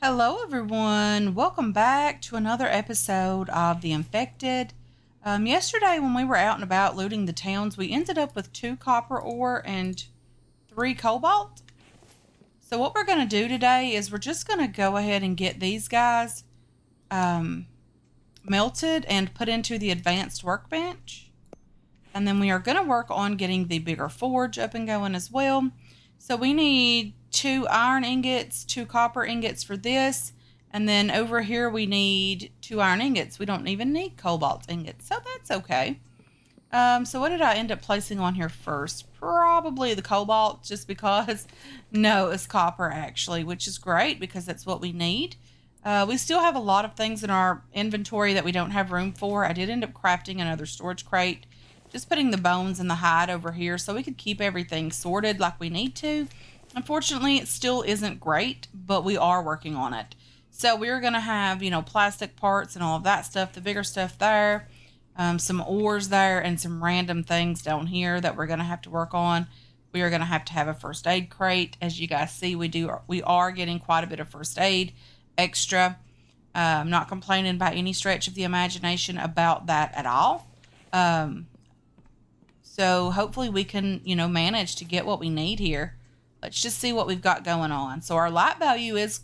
Hello, everyone. Welcome back to another episode of The Infected. Yesterday, when we were out and about looting the towns, we ended up with 2 copper ore and 3 cobalt. So, what we're going to do today is we're just going to go ahead and get these guys um, melted and put into the advanced workbench. And then we are going to work on getting the bigger forge up and going as well. So we need 2 iron ingots, 2 copper ingots for this. And then over here we need 2 iron ingots. We don't even need cobalt ingots, so that's okay. So what did I end up placing on here first? Probably the cobalt, just because. No, it's copper actually, which is great because that's what we need. We still have a lot of things in our inventory that we don't have room for. I did end up crafting another storage crate, just putting the bones and the hide over here so we could keep everything sorted like we need to. Unfortunately, it still isn't great, but we are working on it. So we're going to have, plastic parts and all of that stuff, the bigger stuff there, some ores there, and some random things down here that we're going to have to work on. We are going to have a first aid crate. As you guys see, we are getting quite a bit of first aid extra. I'm not complaining by any stretch of the imagination about that at all. So hopefully we can, manage to get what we need here. Let's just see what we've got going on. So our light value is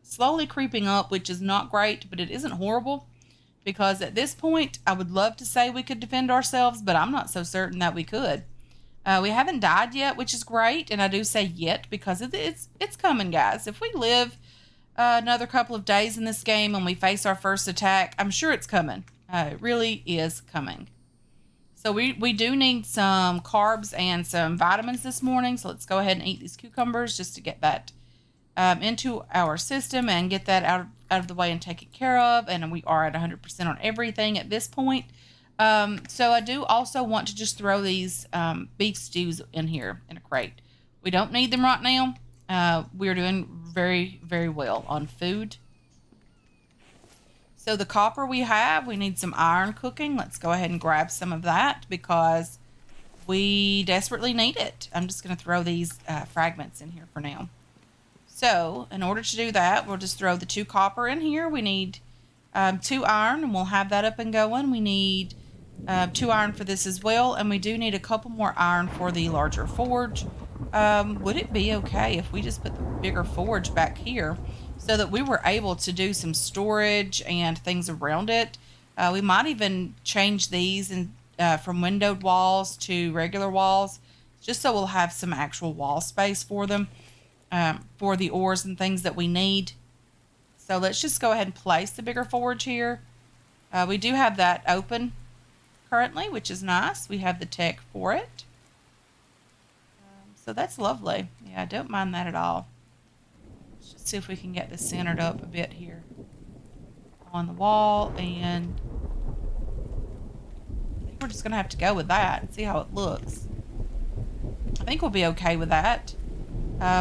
slowly creeping up, which is not great, but it isn't horrible, because at this point, I would love to say we could defend ourselves, but I'm not so certain that we could. We haven't died yet, which is great, and I do say yet because it's coming, guys. If we live another couple of days in this game and we face our first attack, I'm sure it's coming. It really is coming. So we do need some carbs and some vitamins this morning. So let's go ahead and eat these cucumbers just to get that into our system and get that out of the way and taken care of. And we are at 100% on everything at this point. So I do also want to just throw these beef stews in here in a crate. We don't need them right now. We're doing very, very well on food. So the copper we need some iron cooking. Let's go ahead and grab some of that because we desperately need it. I'm just going to throw these fragments in here for now. So in order to do that, we'll just throw the 2 copper in here. We need 2 iron, and we'll have that up and going. We need 2 iron for this as well, and we do need a couple more iron for the larger forge. Would it be okay if we just put the bigger forge back here, so that we were able to do some storage and things around it? We might even change these from windowed walls to regular walls, just so we'll have some actual wall space for them, for the ores and things that we need. So let's just go ahead and place the bigger forge here. We do have that open currently, which is nice. We have the tech for it. So that's lovely. Yeah, I don't mind that at all. See if we can get this centered up a bit here on the wall, and I think we're just gonna have to go with that and see how it looks. I think we'll be okay with that.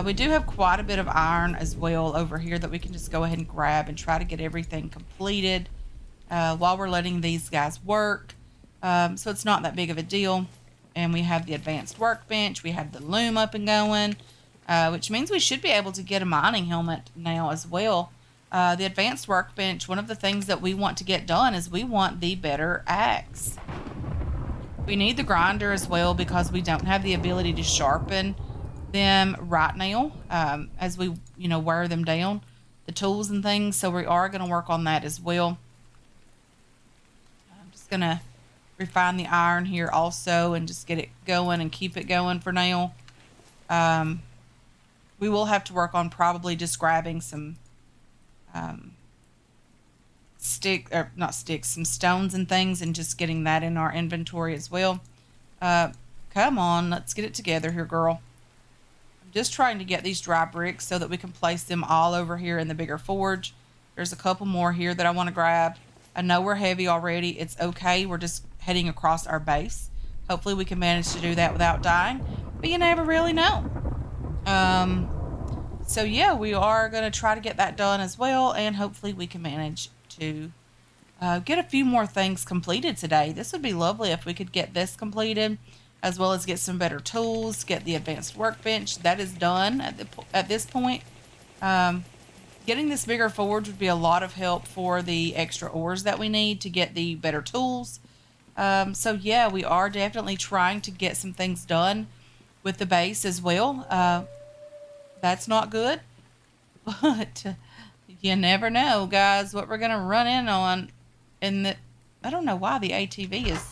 We do have quite a bit of iron as well over here that we can just go ahead and grab and try to get everything completed while we're letting these guys work. So it's not that big of a deal. And we have the advanced workbench. We have the loom up and going. Which means we should be able to get a mining helmet now as well. The advanced workbench, one of the things that we want to get done is we want the better axe. We need the grinder as well because we don't have the ability to sharpen them right now as we, wear them down, the tools and things. So we are going to work on that as well. I'm just going to refine the iron here also and just get it going and keep it going for now. We will have to work on probably just grabbing some some stones and things, and just getting that in our inventory as well. Come on, let's get it together here, girl. I'm just trying to get these dry bricks so that we can place them all over here in the bigger forge. There's a couple more here that I want to grab. I know we're heavy already. It's okay. We're just heading across our base. Hopefully we can manage to do that without dying, but you never really know. So yeah, we are going to try to get that done as well, and hopefully we can manage to get a few more things completed today. This would be lovely if we could get this completed, as well as get some better tools, get the advanced workbench. That is done at this point. Getting this bigger forge would be a lot of help for the extra ores that we need to get the better tools. So yeah, we are definitely trying to get some things done with the base as well. That's not good, but you never know, guys, what we're gonna run in on. And that, I don't know why the ATV is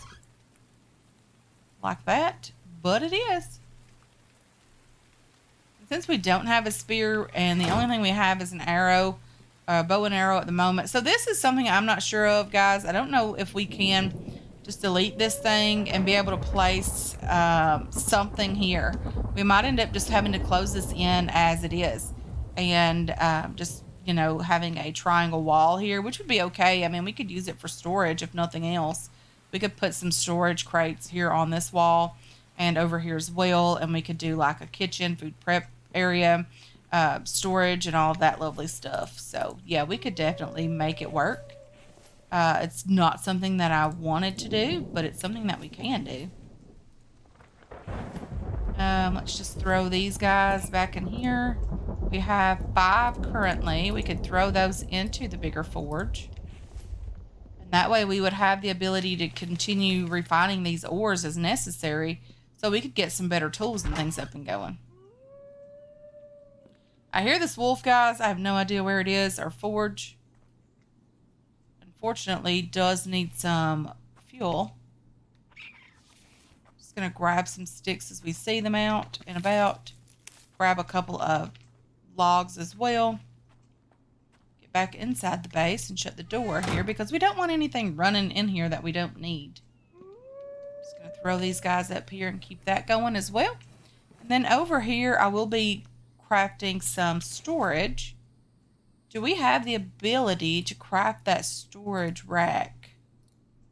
like that, but it is. Since we don't have a spear and the only thing we have is an arrow, bow and arrow at the moment. So this is something I'm not sure of, guys. I don't know if we can just delete this thing and be able to place something here. We might end up just having to close this in as it is and just, you know, having a triangle wall here, which would be okay. I mean, we could use it for storage if nothing else. We could put some storage crates here on this wall and over here as well, and we could do like a kitchen, food prep area, storage, and all of that lovely stuff. So yeah, we could definitely make it work. It's not something that I wanted to do, but it's something that we can do. Let's just throw these guys back in here. We have 5 currently. We could throw those into the bigger forge. And that way we would have the ability to continue refining these ores as necessary so we could get some better tools and things up and going. I hear this wolf, guys. I have no idea where it is. Our forge, unfortunately, does need some fuel. Just going to grab some sticks as we see them out and about. Grab a couple of logs as well. Get back inside the base and shut the door here because we don't want anything running in here that we don't need. Just going to throw these guys up here and keep that going as well. And then over here, I will be crafting some storage. Do we have the ability to craft that storage rack?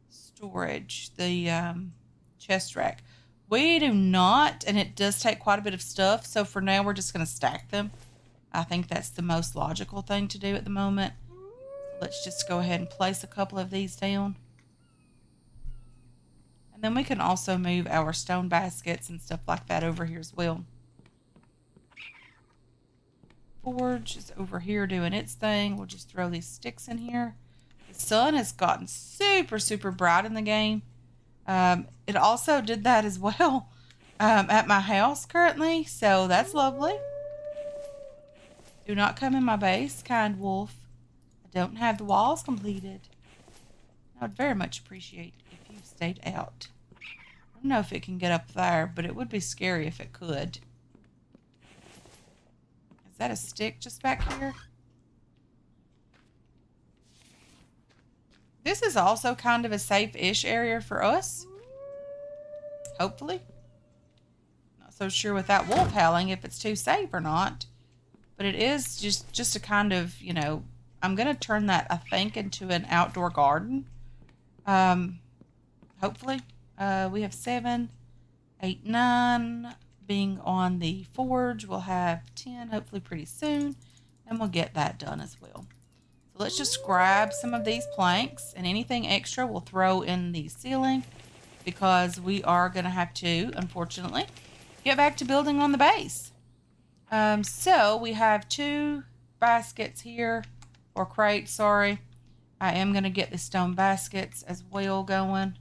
Storage, the chest rack. We do not, and it does take quite a bit of stuff. So for now, we're just going to stack them. I think that's the most logical thing to do at the moment. Let's just go ahead and place a couple of these down. And then we can also move our stone baskets and stuff like that over here as well. Forge is over here doing its thing. We'll just throw these sticks in here. The sun has gotten super, super bright in the game. It also did that as well at my house currently, so that's lovely. Do not come in my base, kind wolf. I don't have the walls completed. I would very much appreciate if you stayed out. I don't know if it can get up there, but it would be scary if it could. Is that a stick just back here? This is also kind of a safe-ish area for us. Hopefully. Not so sure with that wolf howling if it's too safe or not. But it is just a kind of, you know, I'm going to turn that, I think, into an outdoor garden. Hopefully. We have 7, 8, 9 being on the forge. We'll have 10 hopefully pretty soon. And we'll get that done as well. So let's just grab some of these planks. And anything extra we'll throw in the ceiling. Because we are going to have to, unfortunately, get back to building on the base. So we have 2 baskets here, or crates, sorry. I am going to get the stone baskets as well going.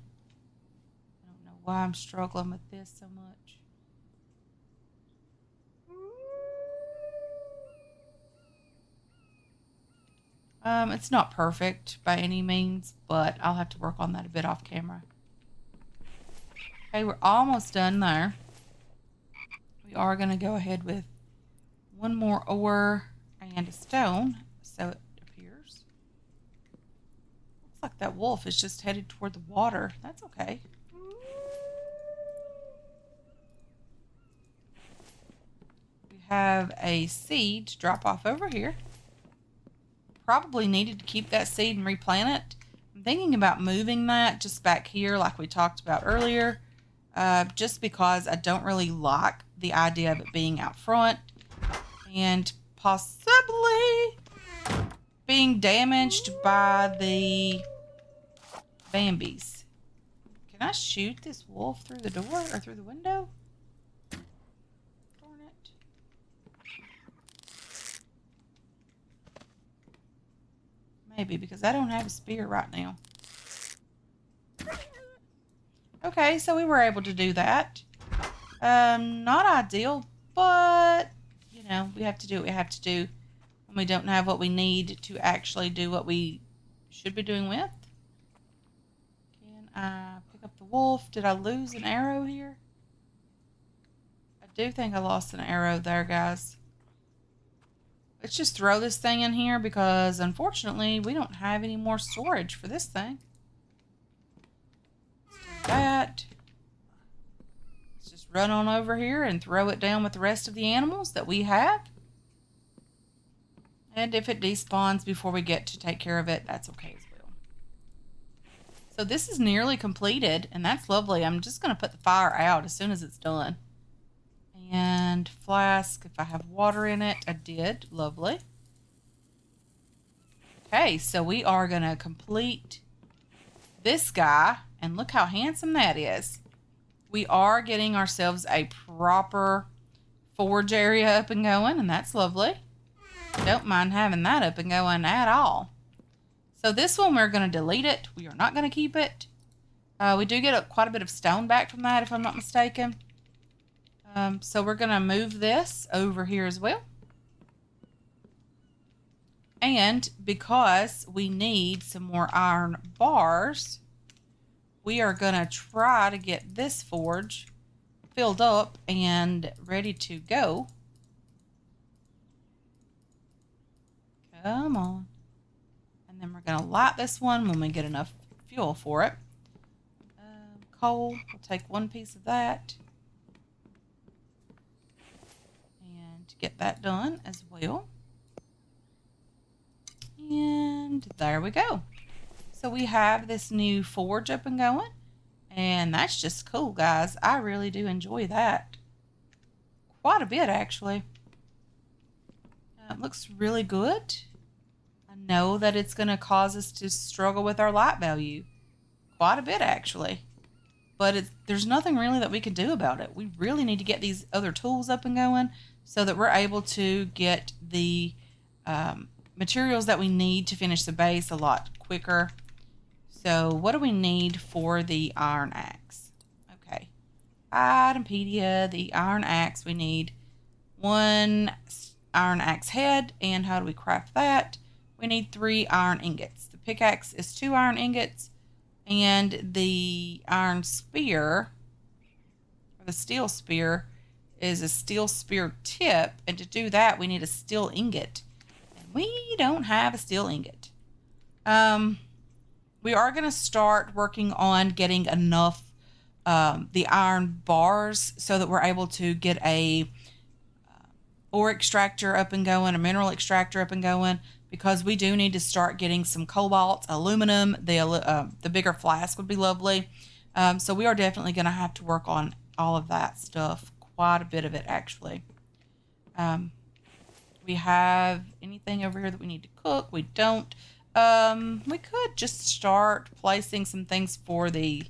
I don't know why I'm struggling with this so much. It's not perfect by any means, but I'll have to work on that a bit off camera. Okay, we're almost done there. We are going to go ahead with 1 more ore and a stone, so it appears. Looks like that wolf is just headed toward the water. That's okay. We have a seed to drop off over here. Probably needed to keep that seed and replant it. I'm thinking about moving that just back here like we talked about earlier. Just because I don't really like the idea of it being out front. And possibly being damaged by the Bambies. Can I shoot this wolf through the door or through the window? Darn it. Maybe, because I don't have a spear right now. Okay, so we were able to do that. Not ideal, but, you know, we have to do what we have to do when we don't have what we need to actually do what we should be doing with. Can I pick up the wolf? Did I lose an arrow here? I do think I lost an arrow there, guys. Let's just throw this thing in here because, unfortunately, we don't have any more storage for this thing. That. Let's just run on over here and throw it down with the rest of the animals that we have. And if it despawns before we get to take care of it, that's okay as well. So this is nearly completed, and that's lovely. I'm just going to put the fire out as soon as it's done. And flask, if I have water in it, I did. Lovely. Okay, so we are going to complete this guy, and look how handsome that is. We are getting ourselves a proper forge area up and going, and that's lovely. Don't mind having that up and going at all. So this one, we're going to delete it. We are not going to keep it. We do get quite a bit of stone back from that, if I'm not mistaken. So we're going to move this over here as well. And because we need some more iron bars, we are going to try to get this forge filled up and ready to go. Come on. And then we're going to light this one when we get enough fuel for it. Coal, we'll take one piece of that. And get that done as well. And there we go. So we have this new forge up and going. And that's just cool, guys. I really do enjoy that. Quite a bit, actually. It looks really good. I know that it's going to cause us to struggle with our light value. Quite a bit, actually. But there's nothing really that we can do about it. We really need to get these other tools up and going so that we're able to get the materials that we need to finish the base a lot quicker. So what do we need for the iron axe? Okay. Itempedia, the iron axe. We need 1 iron axe head. And how do we craft that? We need 3 iron ingots. The pickaxe is 2 iron ingots. And the iron spear, or the steel spear, is a steel spear tip. And to do that, we need a steel ingot. And we don't have a steel ingot. We are going to start working on getting enough the iron bars so that we're able to get a ore extractor up and going, a mineral extractor up and going, because we do need to start getting some cobalt, aluminum. The bigger flask would be lovely. So we are definitely going to have to work on all of that stuff, quite a bit of it actually. We have anything over here that we need to cook? We don't. We could just start placing some things for the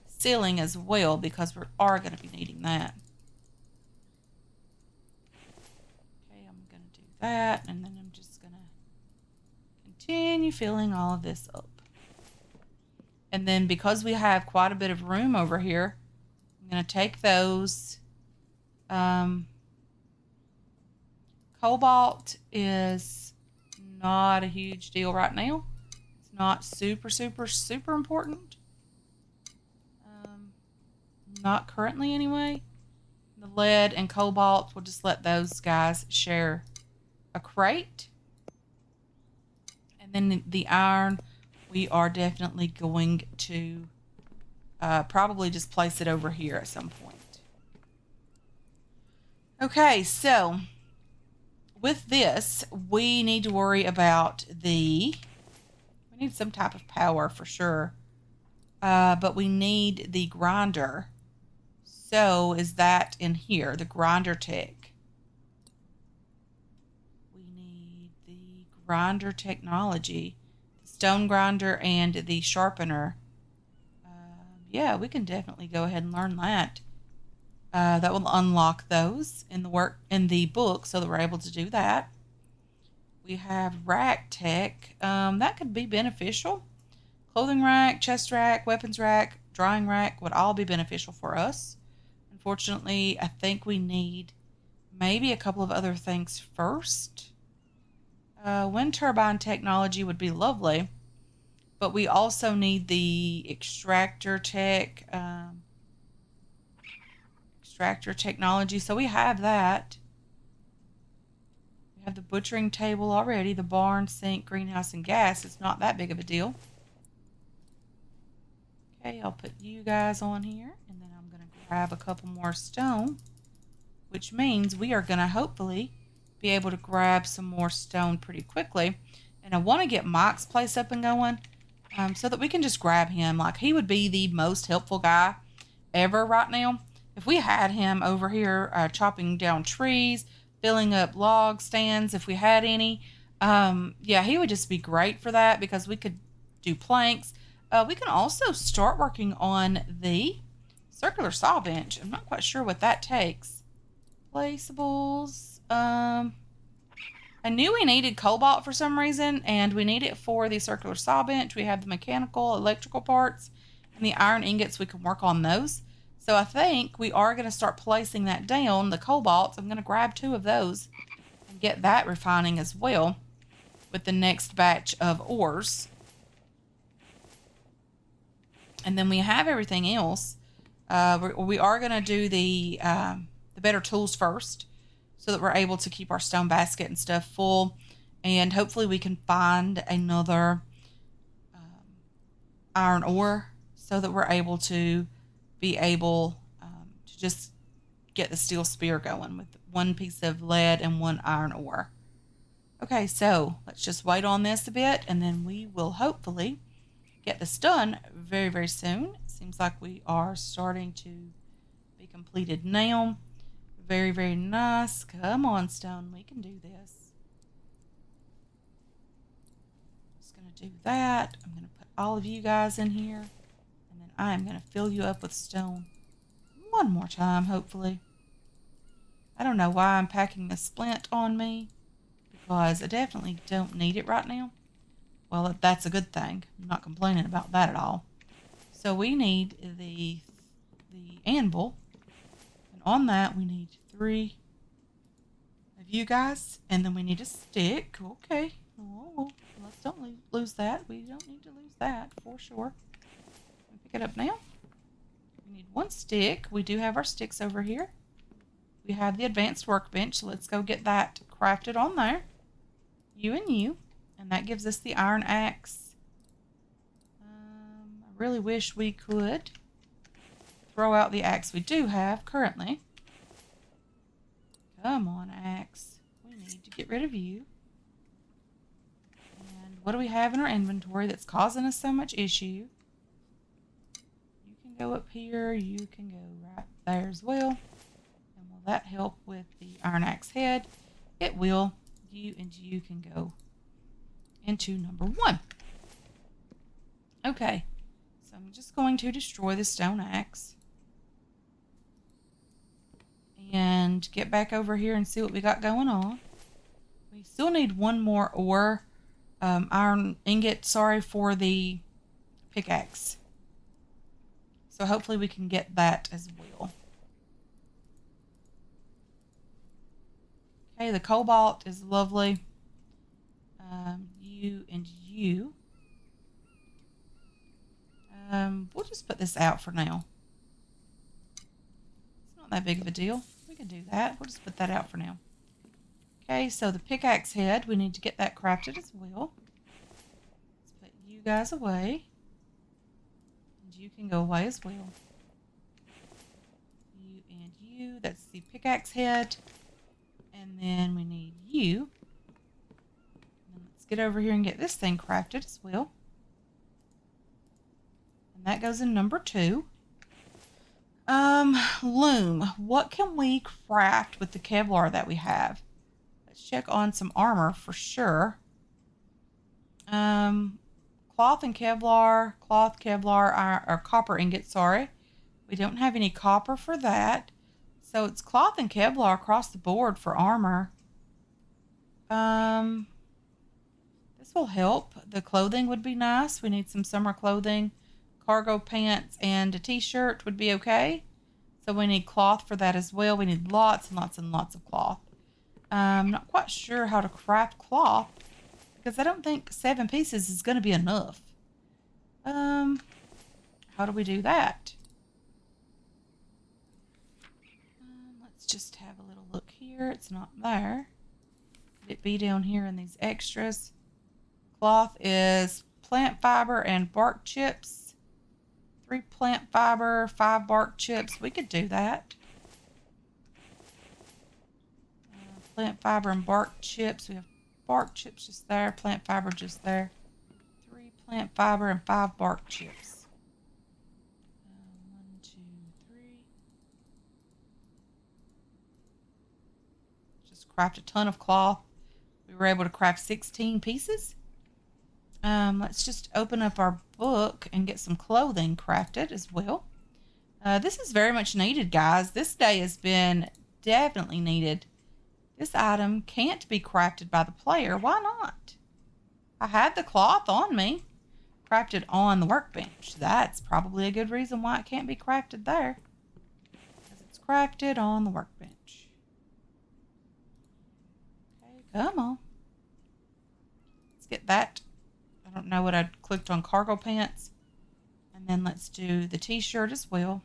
ceiling as well, because we are going to be needing that. Okay, I'm going to do that, and then I'm just going to continue filling all of this up. And then because we have quite a bit of room over here, I'm going to take those. Cobalt is not a huge deal right now. It's not super, super, super important. Not currently anyway. The lead and cobalt, we'll just let those guys share a crate. And then the iron, we are definitely going to probably just place it over here at some point. Okay, so with this, we need to worry about we need some type of power for sure. But we need the grinder. So is that in here, the grinder tech? We need the grinder technology, the stone grinder and the sharpener. Yeah, we can definitely go ahead and learn that. That will unlock those in the book so that we're able to do that. We have rack tech. That could be beneficial. Clothing rack, chest rack, weapons rack, drying rack would all be beneficial for us. Unfortunately, I think we need maybe a couple of other things first. Wind turbine technology would be lovely, but we also need the extractor technology. So we have that. We have the butchering table already, the barn, sink, greenhouse, and gas. It's not that big of a deal. Okay, I'll put you guys on here, and then I'm going to grab a couple more stone, which means we are going to hopefully be able to grab some more stone pretty quickly. And I want to get Mike's place up and going so that we can just grab him. Like, he would be the most helpful guy ever right now. If we had him over here chopping down trees, filling up log stands, if we had any, yeah, he would just be great for that because we could do planks. We can also start working on the circular saw bench. I'm not quite sure what that takes. Placeables. I knew we needed cobalt for some reason, and we need it for the circular saw bench. We have the mechanical, electrical parts, and the iron ingots. We can work on those. So I think we are going to start placing that down, the cobalt. I'm going to grab 2 of those and get that refining as well with the next batch of ores. And then we have everything else. We are going to do the better tools first so that we're able to keep our stone basket and stuff full. And hopefully we can find another iron ore so that we're able to to just get the steel spear going with 1 piece of lead and 1 iron ore. Okay, so let's just wait on this a bit, and then we will hopefully get this done very, very soon. It seems like we are starting to be completed now. Very, very nice. Come on, stone. We can do this. Just going to do that. I'm going to put all of you guys in here, and then I am going to fill you up with stone one more time, hopefully. I don't know why I'm packing the splint on me, because I definitely don't need it right now. Well, that's a good thing. I'm not complaining about that at all. So we need the anvil, and on that we need 3 of you guys, and then we need a stick. Okay. Oh, let's don't lose that. We don't need to lose that for sure. Pick it up now. We need 1 stick. We do have our sticks over here. We have the advanced workbench, so let's go get that crafted on there. You and you. And that gives us the iron axe. I really wish we could throw out the axe we do have currently. Come on, axe. We need to get rid of you. And what do we have in our inventory that's causing us so much issue? You can go up here. You can go right there as well. And will that help with the iron axe head? It will. You and you can go into number 1. Okay, so I'm just going to destroy the stone axe and get back over here and see what we got going on. We still need 1 more ore, iron ingot, sorry, for the pickaxe. So hopefully we can get that as well. Okay, the cobalt is lovely. You and you. We'll just put this out for now. It's not that big of a deal. We can do that. We'll just put that out for now. Okay, so the pickaxe head, we need to get that crafted as well. Let's put you guys away. And you can go away as well. You and you. That's the pickaxe head. And then we need you. Get over here and get this thing crafted as well. And that goes in number 2. Loom. What can we craft with the Kevlar that we have? Let's check on some armor for sure. Cloth and Kevlar. Cloth, Kevlar, or copper ingot, sorry. We don't have any copper for that. So it's cloth and Kevlar across the board for armor. This will help. The clothing would be nice. We need some summer clothing. Cargo pants and a t-shirt would be okay. So we need cloth for that as well. We need lots and lots and lots of cloth. I'm not quite sure how to craft cloth because I don't think 7 pieces is going to be enough. How do we do that? Let's just have a little look here. It's not there. Could it be down here in these extras? Cloth is plant fiber and bark chips. 3 plant fiber, 5 bark chips. We could do that. Plant fiber and bark chips. We have bark chips just there. Plant fiber just there. 3 plant fiber and 5 bark chips. 1, 2, 3. Just craft a ton of cloth. We were able to craft 16 pieces. Let's just open up our book and get some clothing crafted as well. This is very much needed, guys. This day has been definitely needed. This item can't be crafted by the player. Why not? I had the cloth on me. Crafted on the workbench. That's probably a good reason why it can't be crafted there. Because it's crafted on the workbench. Okay, come on. Let's get that. I don't know what I clicked on. Cargo pants. And then let's do the t-shirt as well.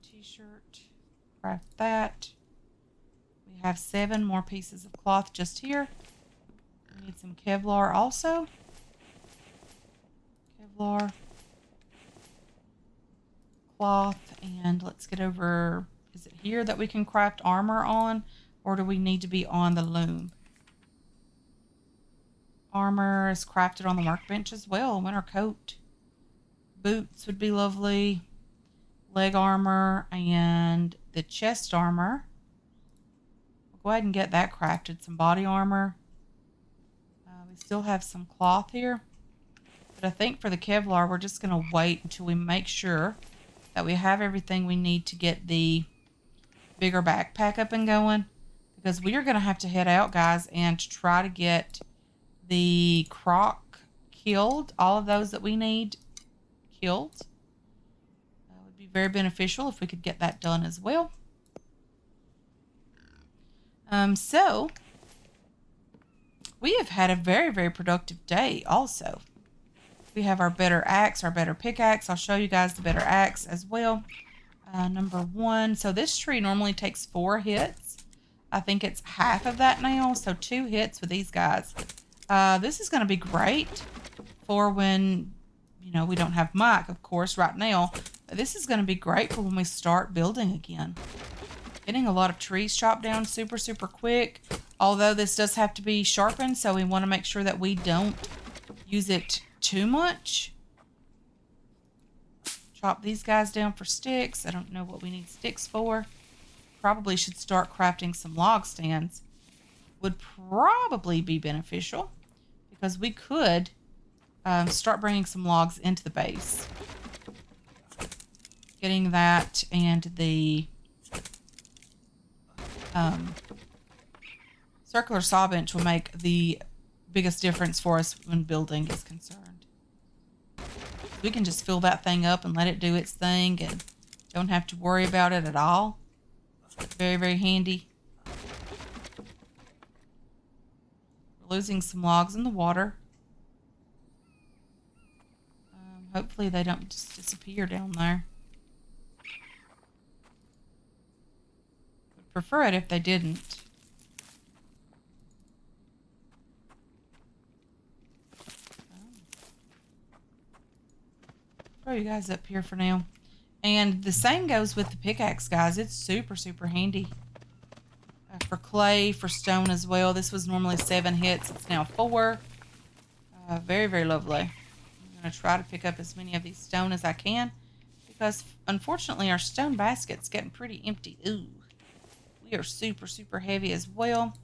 T-shirt. Craft that. We have 7 more pieces of cloth just here. We need some Kevlar also. Kevlar. Cloth. And let's get over... Is it here that we can craft armor on? Or do we need to be on the loom? Armor is crafted on the workbench as well. Winter coat. Boots would be lovely. Leg armor and the chest armor. We'll go ahead and get that crafted. Some body armor. We still have some cloth here. But I think for the Kevlar, we're just going to wait until we make sure that we have everything we need to get the bigger backpack up and going. Because we are going to have to head out, guys, and try to get the croc killed. All of those that we need killed. Would be very beneficial if we could get that done as well. So we have had a very, very productive day also. We have our better axe, our better pickaxe. I'll show you guys the better axe as well. Number 1. So this tree normally takes 4 hits. I think it's half of that now. So 2 hits with these guys. This is going to be great for when, you know, we don't have Mike, of course, right now. But this is going to be great for when we start building again. Getting a lot of trees chopped down super, super quick. Although this does have to be sharpened, so we want to make sure that we don't use it too much. Chop these guys down for sticks. I don't know what we need sticks for. Probably should start crafting some log stands. Would probably be beneficial because we could start bringing some logs into the base. Getting that and the circular saw bench will make the biggest difference for us when building is concerned. We can just fill that thing up and let it do its thing and don't have to worry about it at all. Very, very handy. We're losing some logs in the water. Hopefully they don't just disappear down there. Would prefer it if they didn't. Throw you guys up here for now. And the same goes with the pickaxe, guys. It's super, super handy. For clay, for stone as well. This was normally 7 hits. It's now 4. Very, very lovely. I'm going to try to pick up as many of these stone as I can. Because, unfortunately, our stone basket's getting pretty empty. Ooh. We are super, super heavy as well.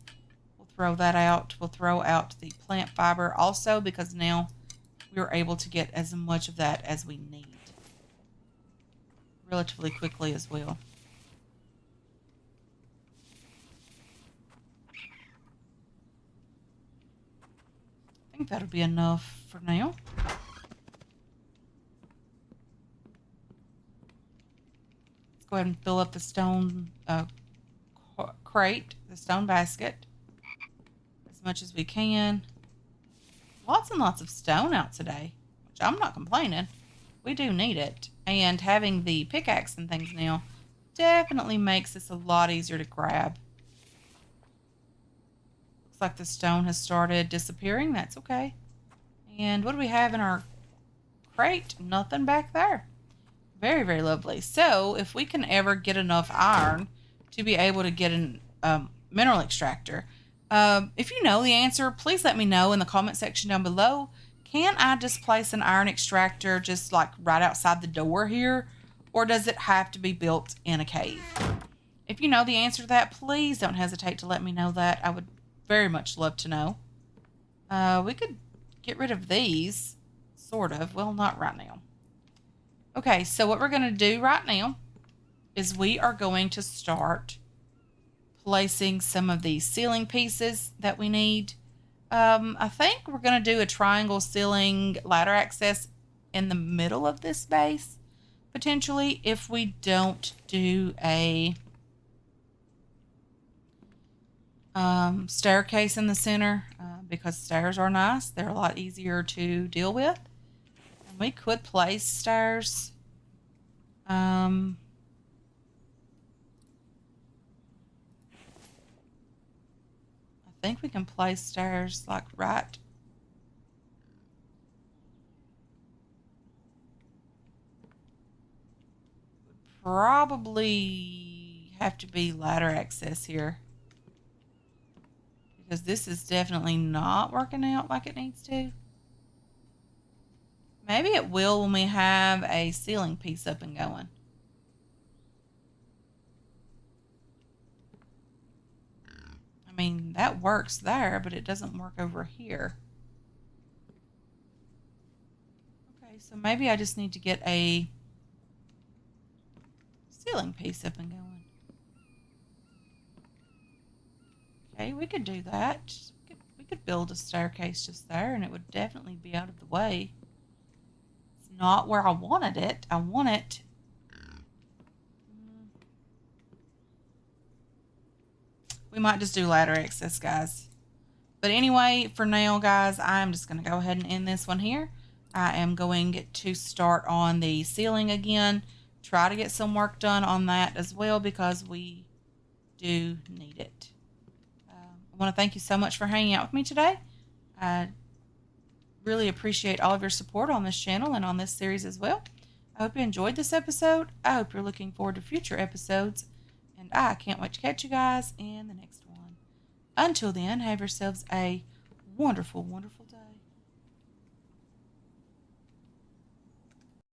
We'll throw that out. We'll throw out the plant fiber also because now we're able to get as much of that as we need. Relatively quickly as well. think that'll be enough for now. Let's go ahead and fill up the stone crate, the stone basket, as much as we can. Lots and lots of stone out today, which I'm not complaining. We do need it. And having the pickaxe and things now definitely makes this a lot easier to grab. Looks like the stone has started disappearing. That's okay. And what do we have in our crate? Nothing back there. Very, very lovely. So if we can ever get enough iron to be able to get an mineral extractor, if you know the answer, please let me know in the comment section down below. Can I just place an iron extractor just like right outside the door here? Or does it have to be built in a cave? If you know the answer to that, please don't hesitate to let me know that. I would very much love to know. We could get rid of these, sort of. Well, not right now. Okay, so what we're going to do right now is we are going to start placing some of these ceiling pieces that we need. I think we're going to do a triangle ceiling ladder access in the middle of this base, potentially, if we don't do a staircase in the center, because stairs are nice. They're a lot easier to deal with. And we could place stairs. I think we can place stairs like right. Would probably have to be ladder access here, because this is definitely not working out like it needs to. Maybe it will when we have a ceiling piece up and going. I mean, that works there, but it doesn't work over here. Okay, so maybe I just need to get a ceiling piece up and going. Okay, we could do that. We could build a staircase just there, and it would definitely be out of the way. It's not where I wanted it. I want it. We might just do ladder access, guys. But anyway, for now, guys, I'm just going to go ahead and end this one here. I am going to start on the ceiling again. Try to get some work done on that as well, because we do need it. I want to thank you so much for hanging out with me today. I really appreciate all of your support on this channel and on this series as well. I hope you enjoyed this episode. I hope you're looking forward to future episodes. And I can't wait to catch you guys in the next one. Until then, have yourselves a wonderful, wonderful day.